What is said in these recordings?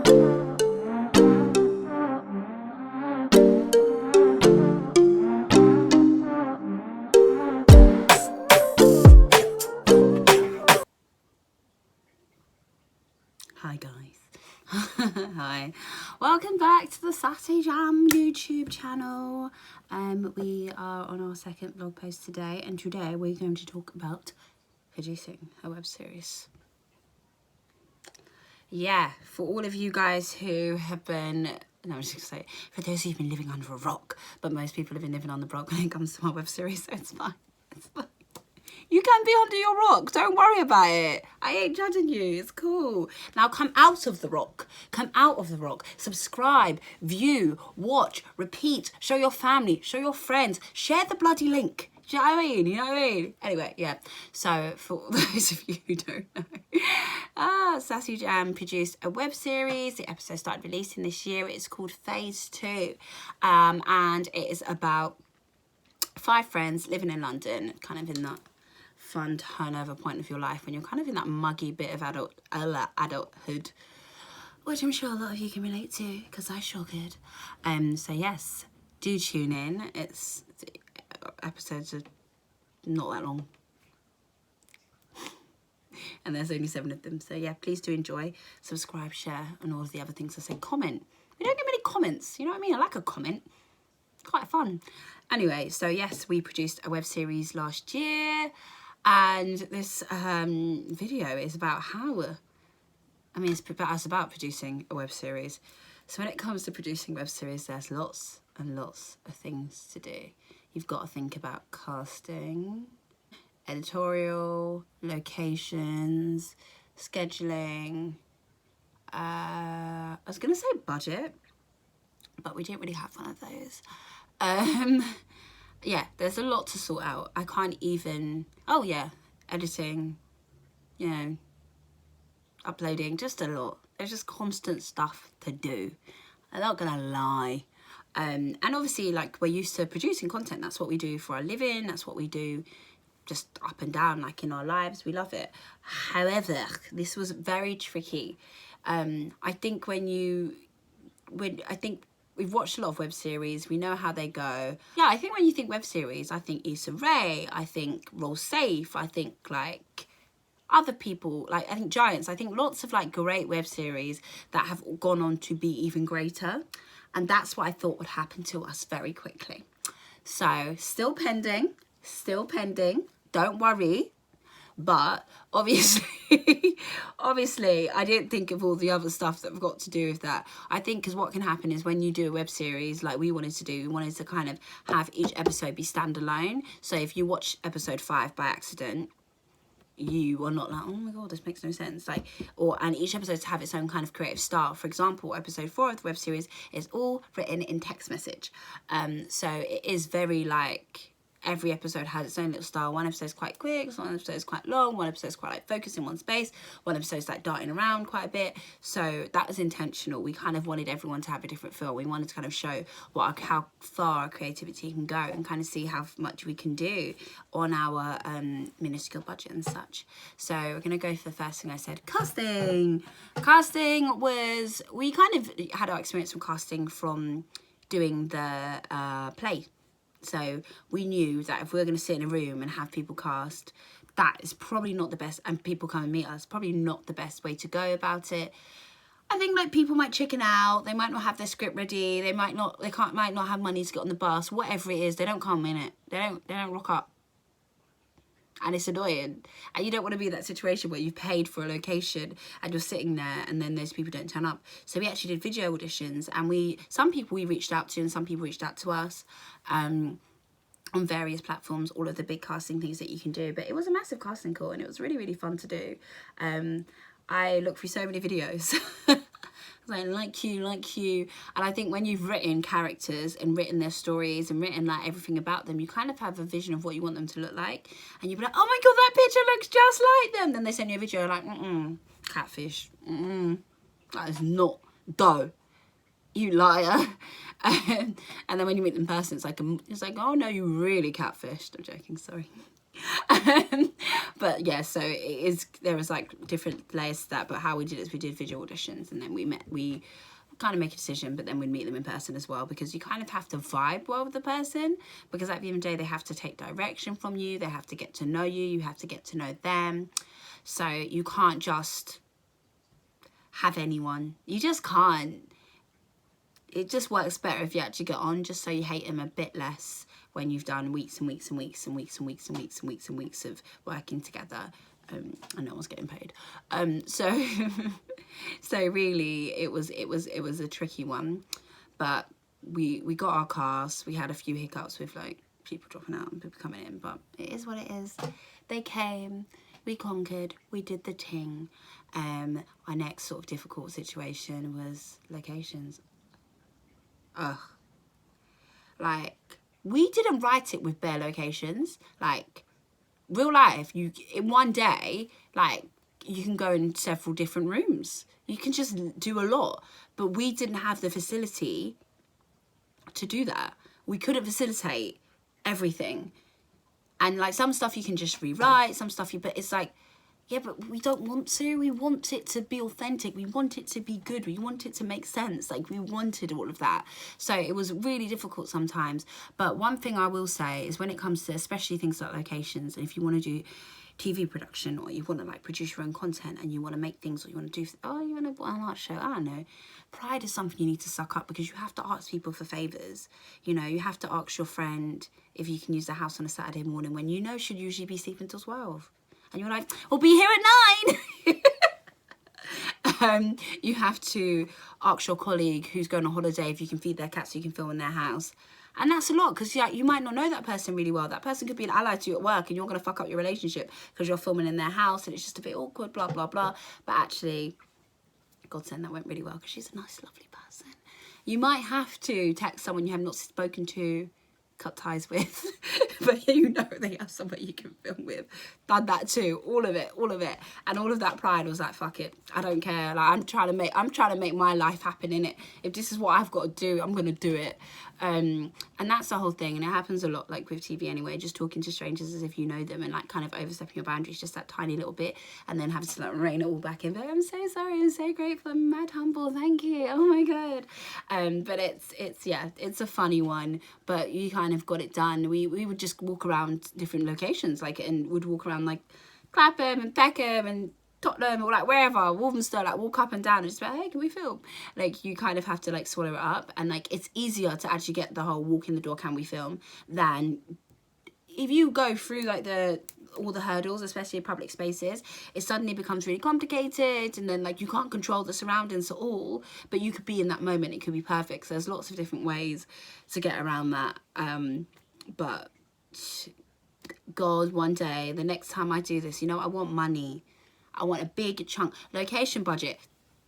Hi guys. Hi. Welcome back to the SASSY Jam YouTube channel. We are on our second blog post today, and today we're going to talk about producing a web series. Yeah, for all of you guys who have been, no, I was just gonna say, for those who've been living under a rock, but most people have been living on the rock when it comes to my web series, so it's fine. It's fine. You can be under your rock. Don't worry about it. I ain't judging you. It's cool. Now come out of the rock. Come out of the rock. Subscribe, view, watch, repeat. Show your family. Show your friends. Share the bloody link. Do you know what I mean? You know what I mean? Anyway, yeah. So for those of you who don't know, SASSY Jam produced a web series. The episode started releasing this year. It's called Phase 2. And it is about 5 friends living in London, kind of in that fun turnover point of your life when you're kind of in that muggy bit of adulthood, which I'm sure a lot of you can relate to because I sure could. So yes, do tune in. It's episodes are not that long and there's only 7 of them, so yeah, please do enjoy, subscribe, share, and all of the other things I say. Comment. We don't get many comments, you know what I mean? I like a comment. Quite fun. Anyway, so yes, we produced a web series last year, and this video is about it's about producing a web series. So when it comes to producing web series, there's lots and lots of things to do. You've got to think about casting, editorial, locations, scheduling. I was going to say budget, but we didn't really have one of those. Yeah, there's a lot to sort out. I can't even, oh yeah, editing, you know, uploading, just a lot. There's just constant stuff to do. I'm not gonna lie. And obviously, like, we're used to producing content. That's what we do for our living. That's what we do just up and down, like, in our lives. We love it. However, this was very tricky. I think we've watched a lot of web series. We know how they go. Yeah, I think when you think web series, I think Issa Rae, I think Roll Safe, I think like other people, like I think Giants, I think lots of like great web series that have gone on to be even greater. And that's what I thought would happen to us very quickly. So still pending, don't worry. But obviously, I didn't think of all the other stuff that we've got to do with that. I think because what can happen is when you do a web series like we wanted to do, we wanted to kind of have each episode be standalone. So if you watch episode 5 by accident, you are not like, oh my god, this makes no sense. Like, and each episode to have its own kind of creative style. For example, episode 4 of the web series is all written in text message. So it is very like, every episode has its own little style. One episode is quite quick, one episode is quite long, one episode is quite like focused in one space, one episode is like darting around quite a bit. So that was intentional. We kind of wanted everyone to have a different feel. We wanted to kind of show how far our creativity can go and kind of see how much we can do on our minuscule budget and such. So we're going to go for the first thing I said, casting. Casting was, we kind of had our experience from casting from doing the play. So we knew that if we were going to sit in a room and have people cast, that is probably not the best, and people come and meet us, probably not the best way to go about it. I think like people might chicken out, they might not have their script ready, they might not have money to get on the bus, whatever it is, they don't come in it, they don't rock up. And it's annoying. And you don't want to be in that situation where you've paid for a location and you're sitting there and then those people don't turn up. So we actually did video auditions, and some people we reached out to and some people reached out to us on various platforms, all of the big casting things that you can do. But it was a massive casting call and it was really, really fun to do. I looked through so many videos. like you. And I think when you've written characters and written their stories and written like everything about them, you kind of have a vision of what you want them to look like. And you'd be like, oh my god, that picture looks just like them. Then they send you a video like, catfish. That is not dough. You liar. And then when you meet them in person, it's like, oh no, you really catfished. I'm joking, sorry. But yeah, so there was like different layers to that, but how we did it is we did video auditions, and then we kind of make a decision, but then we'd meet them in person as well, because you kind of have to vibe well with the person, because at the end of the day they have to take direction from you, they have to get to know you, you have to get to know them. So you can't just have anyone, you just can't. It just works better if you actually get on, just so you hate them a bit less when you've done weeks and weeks and weeks and weeks and weeks and weeks and weeks and weeks of working together, and no one's getting paid. So so really it was a tricky one, but we got our cast. We had a few hiccups with like people dropping out and people coming in, but it is what it is. They came, we conquered, we did the ting. Our next sort of difficult situation was locations. Ugh. Like, we didn't write it with bare locations. Like, real life, you in one day, like, you can go in several different rooms. You can just do a lot. But we didn't have the facility to do that. We couldn't facilitate everything. And like some stuff you can just rewrite, some stuff but it's like, yeah, but we don't want to. We want it to be authentic. We want it to be good. We want it to make sense. Like, we wanted all of that. So it was really difficult sometimes. But one thing I will say is when it comes to especially things like locations, and if you want to do TV production, or you want to like produce your own content and you want to make things, or you want to do, you want to put an art show, I don't know. Pride is something you need to suck up, because you have to ask people for favours. You know, you have to ask your friend if you can use the house on a Saturday morning when you know she'd usually be sleeping till 12. And you're like, we'll be here at 9. You have to ask your colleague who's going on holiday if you can feed their cat so you can film in their house. And that's a lot, because you might not know that person really well. That person could be an ally to you at work, and you're going to fuck up your relationship because you're filming in their house and it's just a bit awkward, blah, blah, blah. But actually, God send that went really well, because she's a nice, lovely person. You might have to text someone you have not spoken to, cut ties with, but you know they have somebody you can film with. Done that too, all of it, and all of that pride was like, fuck it, I don't care. Like, I'm trying to make my life happen in it. If this is what I've got to do, I'm gonna do it. And that's the whole thing, and it happens a lot, like with TV anyway, just talking to strangers as if you know them, and like kind of overstepping your boundaries just that tiny little bit, and then having to like rein it all back in. But I'm so sorry, I'm so grateful, I'm mad humble, thank you, oh my god. But it's a funny one, but you kind of got it done. We would just walk around different locations, like, and would walk around like Clapham and Peckham and Tottenham, or like wherever, Walthamstow, like walk up and down and just be like, hey, can we film? Like, you kind of have to like swallow it up, and like it's easier to actually get the whole walk in the door, can we film, than if you go through like all the hurdles, especially in public spaces. It suddenly becomes really complicated, and then like you can't control the surroundings at all, but you could be in that moment, it could be perfect. So there's lots of different ways to get around that. But God, one day, the next time I do this, you know, I want money. I want a big chunk. Location budget,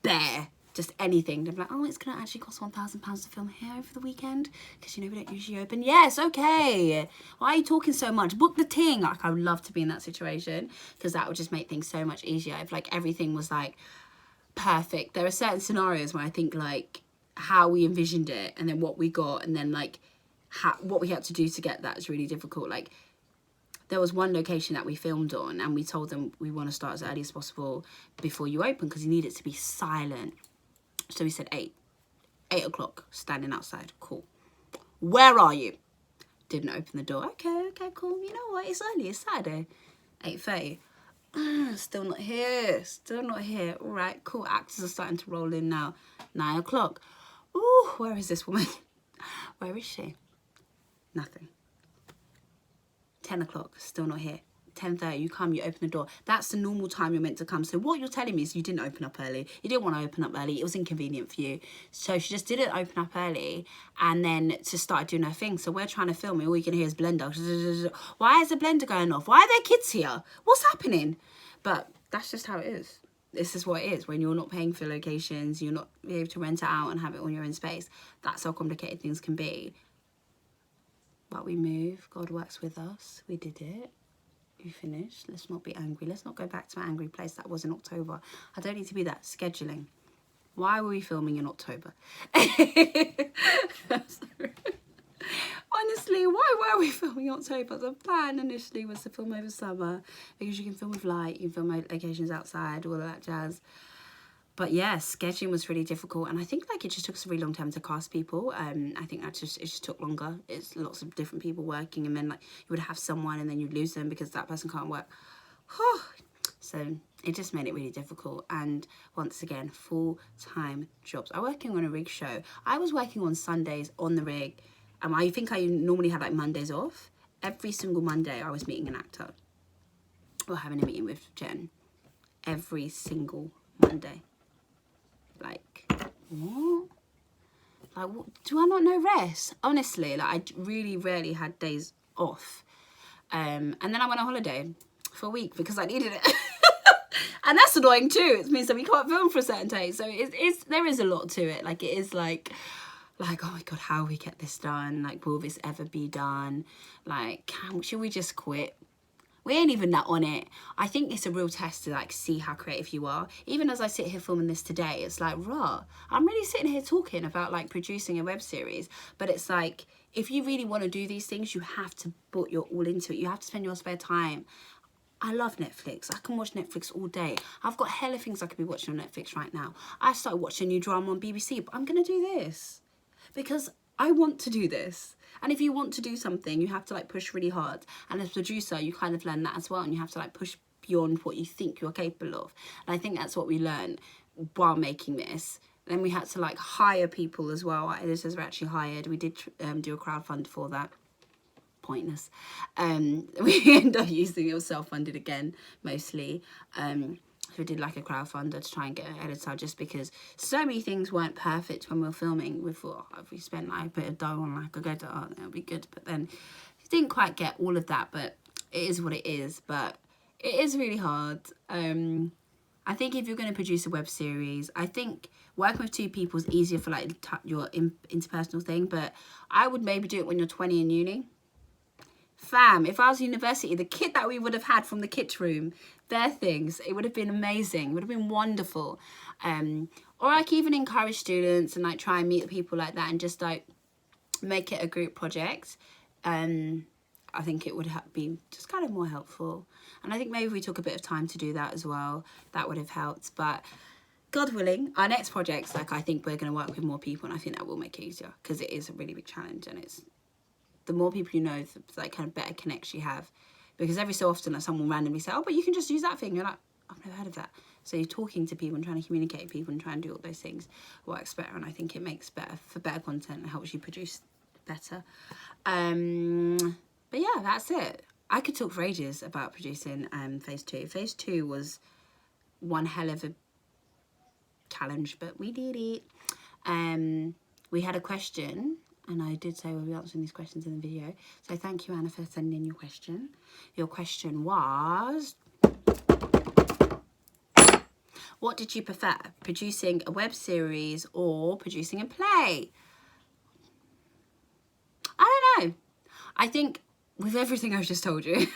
bare. Just anything. They're like, oh, it's going to actually cost £1,000 to film here over the weekend, because, you know, we don't usually open. Yes, okay. Why are you talking so much? Book the ting. Like, I would love to be in that situation, because that would just make things so much easier if, like, everything was, like, perfect. There are certain scenarios where I think, like, how we envisioned it, and then what we got, and then, like, what we had to do to get that is really difficult. Like, there was one location that we filmed on, and we told them we want to start as early as possible before you open, because you need it to be silent. So we said 8 o'clock, standing outside. Cool. Where are you? Didn't open the door. Okay, cool. You know what? It's early. It's Saturday. 8:30. Still not here. Still not here. All right, cool. Actors are starting to roll in now. 9 o'clock. Ooh, where is this woman? Where is she? Nothing. 10 o'clock. Still not here. 10:30, you come, you open the door. That's the normal time you're meant to come. So what you're telling me is you didn't open up early. You didn't want to open up early. It was inconvenient for you. So she just didn't open up early, and then just started doing her thing. So we're trying to film, and all you can hear is blender. Why is the blender going off? Why are there kids here? What's happening? But that's just how it is. This is what it is when you're not paying for locations, you're not able to rent it out and have it on your own space. That's how complicated things can be. But we move. God works with us. We did it. We finished. Let's not be angry. Let's not go back to my angry place that was in October. I don't need to be that. Scheduling. Why were we filming in October? Honestly, why were we filming October? The plan initially was to film over summer because you can film with light, you can film locations outside, all of that jazz. But yeah, scheduling was really difficult, and I think like it just took us a really long time to cast people. I think it just took longer. It's lots of different people working, and then like you would have someone and then you'd lose them because that person can't work. So it just made it really difficult. And once again, full-time jobs. I'm working on a rig show. I was working on Sundays on the rig. I think I normally had like Mondays off. Every single Monday I was meeting an actor or having a meeting with Jen. Every single Monday. Like, what? Like, what? Do I not know rest? Honestly, like I really rarely had days off. And then I went on holiday for a week because I needed it. And that's annoying too. It means that we can't film for a certain day. So there is a lot to it. Like it is like, oh my God, how will we get this done? Like, will this ever be done? Like, should we just quit? We ain't even that on it. I think it's a real test to like see how creative you are. Even as I sit here filming this today, it's like, raw. I'm really sitting here talking about like producing a web series. But it's like, if you really want to do these things, you have to put your all into it. You have to spend your spare time. I love Netflix. I can watch Netflix all day. I've got hella things I could be watching on Netflix right now. I started watching a new drama on BBC, but I'm going to do this because I want to do this. And if you want to do something, you have to like push really hard. And as a producer, you kind of learn that as well. And you have to like push beyond what you think you're capable of. And I think that's what we learned while making this. Then we had to like hire people as well. Editors were actually hired. We did do a crowdfund for that. Pointless. We ended up using it was self-funded again mostly. We did like a crowdfunder to try and get an editor just because so many things weren't perfect when we were filming. We thought, oh, if we spent like a bit of dough on like a good art, it'll be good. But then didn't quite get all of that, but it is what it is. But it is really hard. I think if you're going to produce a web series, I think working with two people is easier for like your interpersonal thing, but I would maybe do it when you're 20 in uni. Fam, if I was university, the kit that we would have had from the kit room, their things, it would have been amazing. It would have been wonderful. Or like even encourage students and like try and meet people like that and just like make it a group project. I think it would be just kind of more helpful. And I think maybe if we took a bit of time to do that as well, that would have helped. But God willing, our next projects, like I think we're going to work with more people and I think that will make it easier because it is a really big challenge and it's the more people you know, the like kind of better connects you have. Because every so often like someone randomly say, oh, but you can just use that thing. You're like, I've never heard of that. So you're talking to people and trying to communicate with people and trying to do all those things works better. And I think it makes for better content and helps you produce better. But yeah, that's it. I could talk for ages about producing phase 2. Phase 2 was one hell of a challenge, but we did it. We had a question. And I did say we'll be answering these questions in the video. So thank you, Anna, for sending in your question. Your question was, what did you prefer, producing a web series or producing a play? I don't know. I think with everything I've just told you,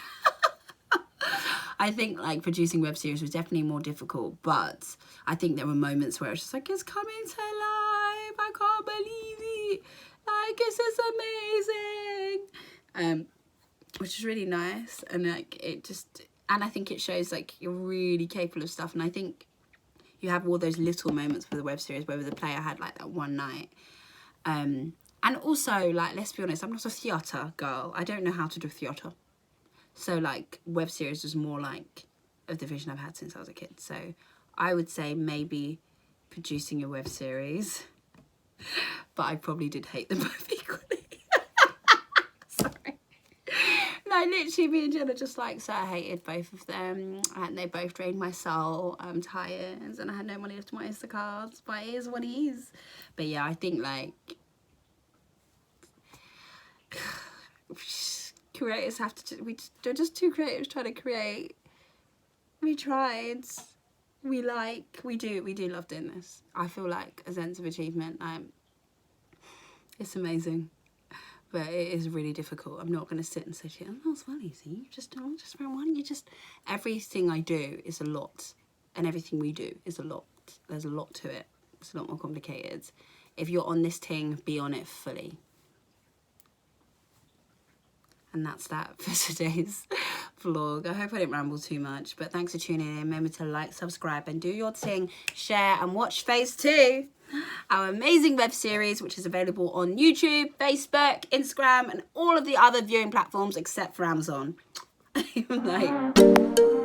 I think like producing web series was definitely more difficult. But I think there were moments where it's just like, it's coming to life. I can't believe it. Like, this is amazing. Which is really nice. And like and I think it shows like you're really capable of stuff. And I think you have all those little moments with the web series where with the play I had like that one night. And also like, let's be honest, I'm not a theatre girl. I don't know how to do theatre. So like web series was more like a division I've had since I was a kid. So I would say maybe producing a web series. But I probably did hate them both equally. Sorry. No, literally me and Jenna just like, so I hated both of them. And they both drained my soul. I'm tired. And I had no money left to my Instacards. But it is what it is. But yeah, I think like creators have to, they're just two creators trying to create. We tried. We do love doing this. I feel like a sense of achievement. It's amazing, but it is really difficult. I'm not going to sit and say, oh, that's well easy. You just round one. Everything I do is a lot, and everything we do is a lot. There's a lot to it. It's a lot more complicated. If you're on this thing, be on it fully. And that's that for today's vlog. I hope I didn't ramble too much, but thanks for tuning in. Remember to like, subscribe, and do your thing. Share and watch phase 2, our amazing web series, which is available on YouTube, Facebook, Instagram, and all of the other viewing platforms except for Amazon. Like